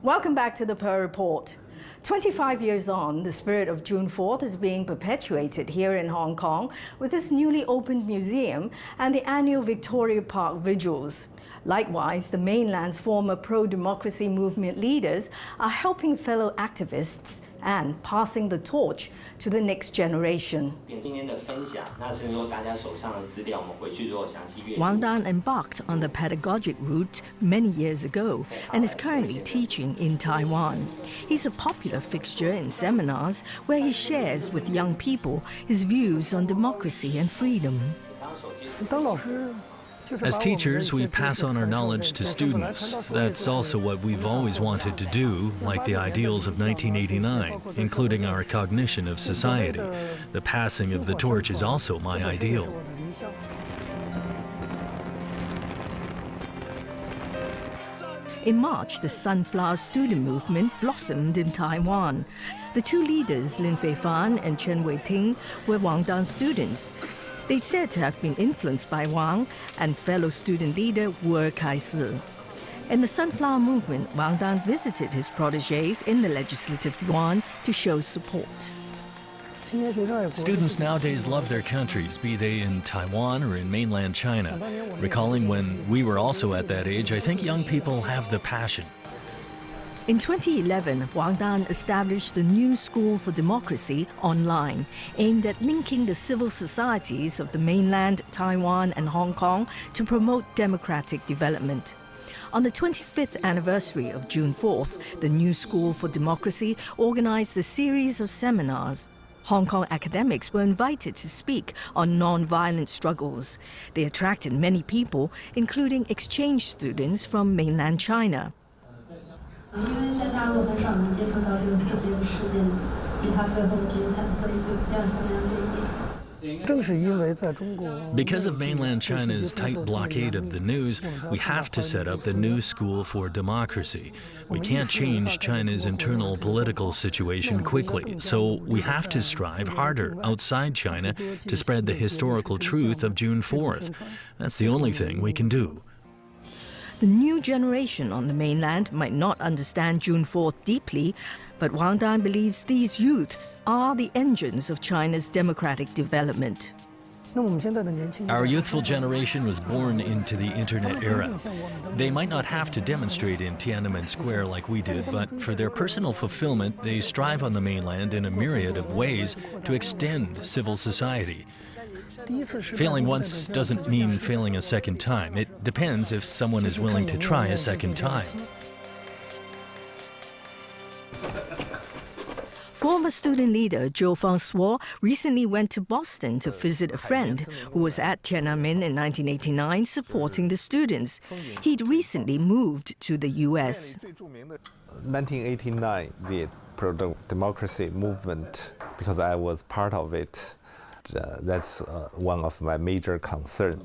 Welcome back to the Pearl Report. 25 years on, the spirit of June 4th is being perpetuated here in Hong Kong with this newly opened museum and the annual Victoria Park vigils. Likewise, the mainland's former pro-democracy movement leaders are helping fellow activists and passing the torch to the next generation. Wang Dan embarked on the pedagogic route many years ago and is currently teaching in Taiwan. He's a popular fixture in seminars where he shares with young people his views on democracy and freedom. As teachers, we pass on our knowledge to students. That's also what we've always wanted to do, like the ideals of 1989, including our cognition of society. The passing of the torch is also my ideal. In March, the Sunflower Student Movement blossomed in Taiwan. The two leaders, Lin Feifan and Chen Weiting, were Wang Dan students. They said to have been influenced by Wang and fellow student leader Wu Kaisi. In the Sunflower Movement, Wang Dan visited his protégés in the Legislative Yuan to show support. Students nowadays love their countries, be they in Taiwan or in mainland China. Recalling when we were also at that age, I think young people have the passion. In 2011, Wang Dan established the New School for Democracy online, aimed at linking the civil societies of the mainland, Taiwan and Hong Kong to promote democratic development. On the 25th anniversary of June 4th, the New School for Democracy organized a series of seminars. Hong Kong academics were invited to speak on non-violent struggles. They attracted many people, including exchange students from mainland China. Because of mainland China's tight blockade of the news, we have to set up the New School for Democracy. We can't change China's internal political situation quickly, so we have to strive harder outside China to spread the historical truth of June 4th. That's the only thing we can do. The new generation on the mainland might not understand June 4th deeply, but Wang Dan believes these youths are the engines of China's democratic development. Our youthful generation was born into the internet era. They might not have to demonstrate in Tiananmen Square like we did, but for their personal fulfillment, they strive on the mainland in a myriad of ways to extend civil society. Failing once doesn't mean failing a second time. It depends if someone is willing to try a second time. Former student leader Zhou Fengsuo recently went to Boston to visit a friend who was at Tiananmen in 1989 supporting the students. He'd recently moved to the U.S. 1989, the pro-democracy movement, because I was part of it, that's one of my major concerns.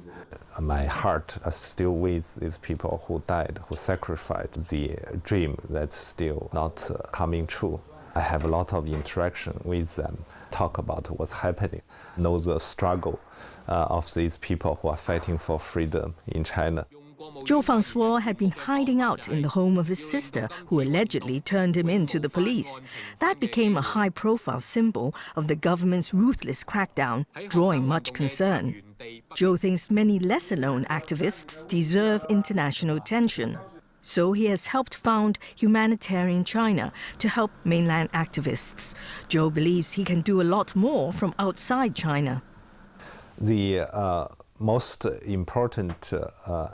My heart is still with these people who died, who sacrificed the dream that's still not coming true. I have a lot of interaction with them, talk about what's happening, know the struggle of these people who are fighting for freedom in China. Zhou Fengsuo had been hiding out in the home of his sister, who allegedly turned him in to the police. That became a high-profile symbol of the government's ruthless crackdown, drawing much concern. Zhou thinks many lesser-known activists deserve international attention. So he has helped found Humanitarian China to help mainland activists. Zhou believes he can do a lot more from outside China. The most important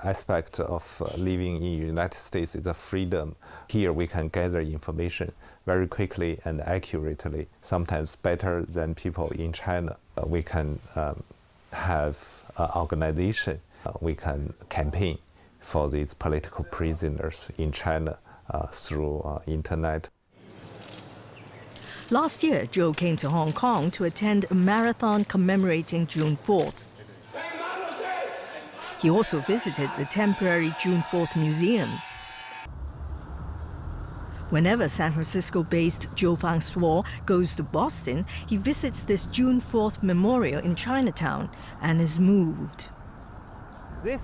aspect of living in the United States is the freedom. Here we can gather information very quickly and accurately, sometimes better than people in China. We can have an organization, we can campaign for these political prisoners in China through internet. Last year, Zhou came to Hong Kong to attend a marathon commemorating June 4th. He also visited the temporary June 4th Museum. Whenever San Francisco-based Zhou Fengsuo goes to Boston, he visits this June 4th memorial in Chinatown and is moved. This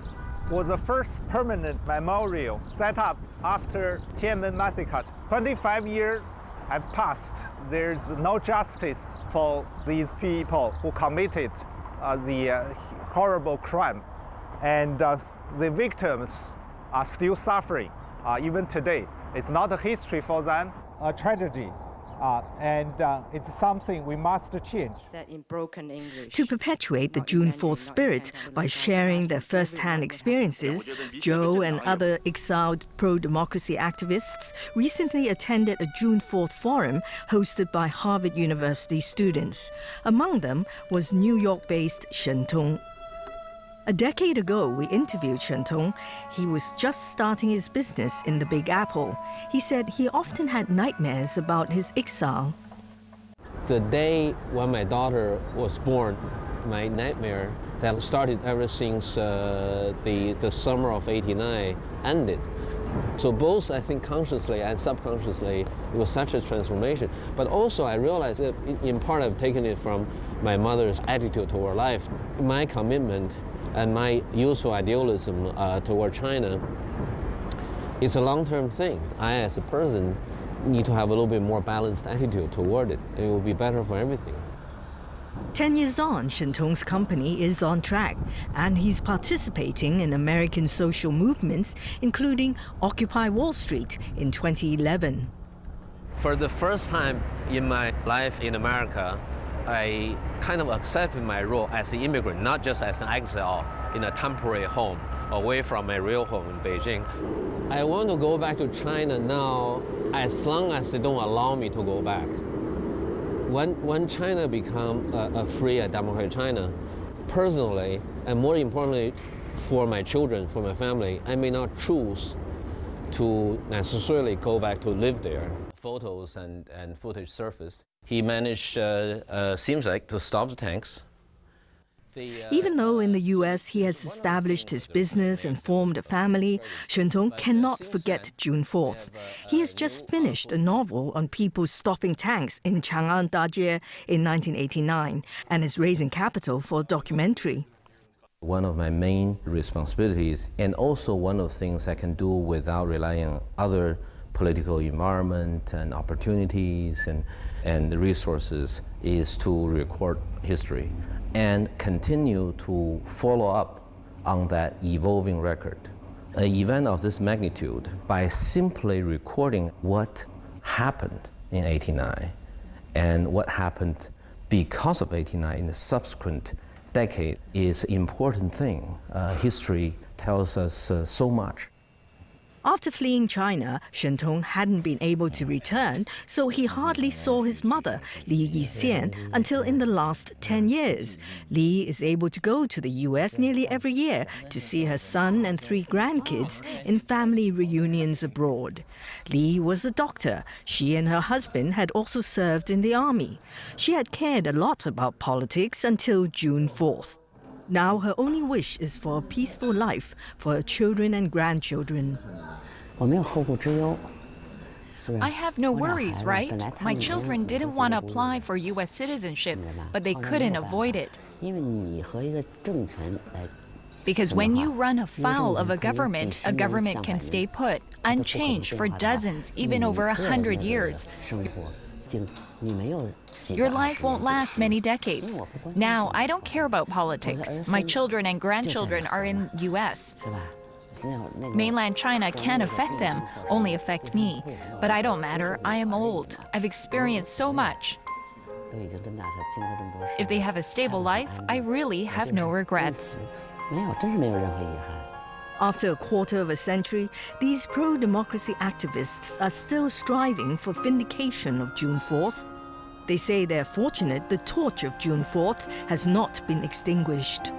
was the first permanent memorial set up after Tiananmen Massacre. 25 years have passed. There's no justice for these people who committed the horrible crime. And the victims are still suffering even today. It's not a history for them, a tragedy. And it's something we must change. That in broken English. To perpetuate the June 4th spirit by sharing their first-hand experiences, Zhou and other exiled pro-democracy activists recently attended a June 4th forum hosted by Harvard University students. Among them was New York-based Shen Tong. A decade ago, we interviewed Shen Tong. He was just starting his business in the Big Apple. He said he often had nightmares about his exile. The day when my daughter was born, my nightmare that started ever since the summer of '89 ended. So both, I think, consciously and subconsciously, it was such a transformation. But also I realized that in part I've taken it from my mother's attitude toward life. My commitment and my useful idealism toward China is a long-term thing. I, as a person, need to have a little bit more balanced attitude toward it, and it will be better for everything. 10 years on, Shen Tong's company is on track, and he's participating in American social movements, including Occupy Wall Street in 2011. For the first time in my life in America, I kind of accepted my role as an immigrant, not just as an exile in a temporary home away from my real home in Beijing. I want to go back to China now as long as they don't allow me to go back. When China becomes a free and democratic China, personally, and more importantly for my children, for my family, I may not choose to necessarily go back to live there. Photos and footage surfaced. He managed, seems like, to stop the tanks. Even though in the U.S. he has established his business and formed a family, Shen Tong cannot forget June 4th. He has just finished a novel on people stopping tanks in Chang'an Dajie in 1989 and is raising capital for a documentary. One of my main responsibilities, and also one of the things I can do without relying on other political environment and opportunities and resources, is to record history and continue to follow up on that evolving record. An event of this magnitude, by simply recording what happened in '89 and what happened because of '89 in the subsequent decade, is an important thing. History tells us so much. After fleeing China, Shen Tong hadn't been able to return, so he hardly saw his mother, Li Yixian, until in the last 10 years. Li is able to go to the U.S. nearly every year to see her son and 3 grandkids in family reunions abroad. Li was a doctor. She and her husband had also served in the army. She had cared a lot about politics until June 4th. Now her only wish is for a peaceful life for her children and grandchildren. I have no worries, right? My children didn't want to apply for U.S. citizenship, but they couldn't avoid it. Because when you run afoul of a government can stay put, unchanged for dozens, even over 100 years. Your life won't last many decades. Now, I don't care about politics. My children and grandchildren are in U.S. Mainland China can't affect them, only affect me. But I don't matter. I am old. I've experienced so much. If they have a stable life, I really have no regrets. After a quarter of a century, these pro-democracy activists are still striving for vindication of June 4th. They say they're fortunate the torch of June 4th has not been extinguished.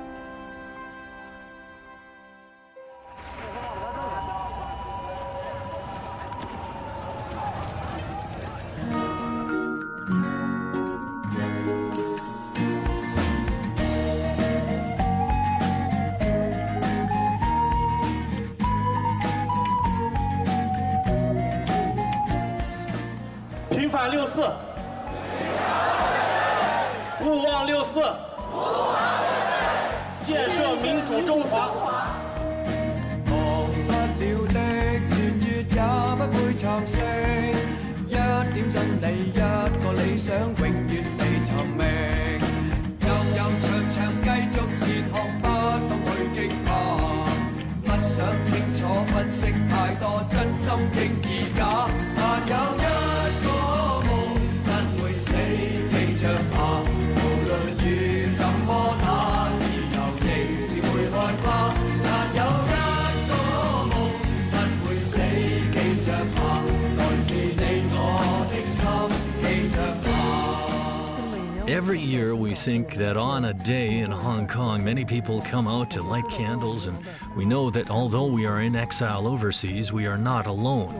傾意假，但有一個夢不會死，記着吧，無論雨怎麼打，自由仍是會開花。但有一個夢不會死，記着吧，來自你我的心，記着吧。Every year we think that on a day in Hong Kong, many people come out to light candles, and we know that although we are in exile overseas, we are not alone.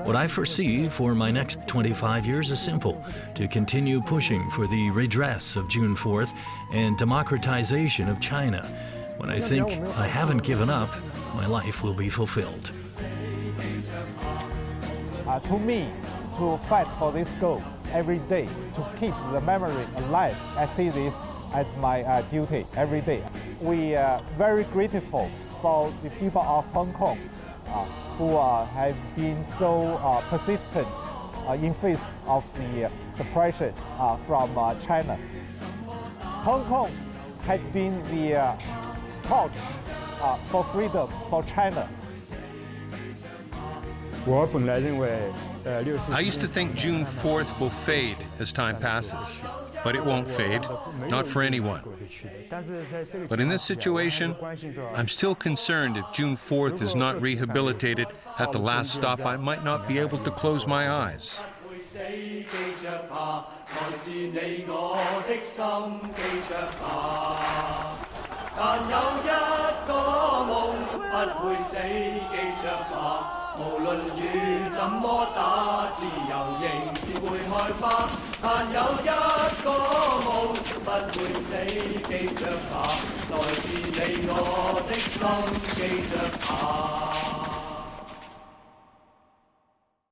What I foresee for my next 25 years is simple: to continue pushing for the redress of June 4th and democratization of China. When I think I haven't given up, my life will be fulfilled. To me, to fight for this goal every day, to keep the memory alive, I see this as my duty every day. We are very grateful for the people of Hong Kong who have been so persistent in face of the suppression from China. Hong Kong has been the torch for freedom for China. I used to think June 4th will fade as time passes, but it won't fade, not for anyone. But in this situation, I'm still concerned if June 4th is not rehabilitated at the last stop, I might not be able to close my eyes. 無論雨怎麼打，自由仍是會開花。但有一個夢不會死，記着吧，來自你我的心，記着吧。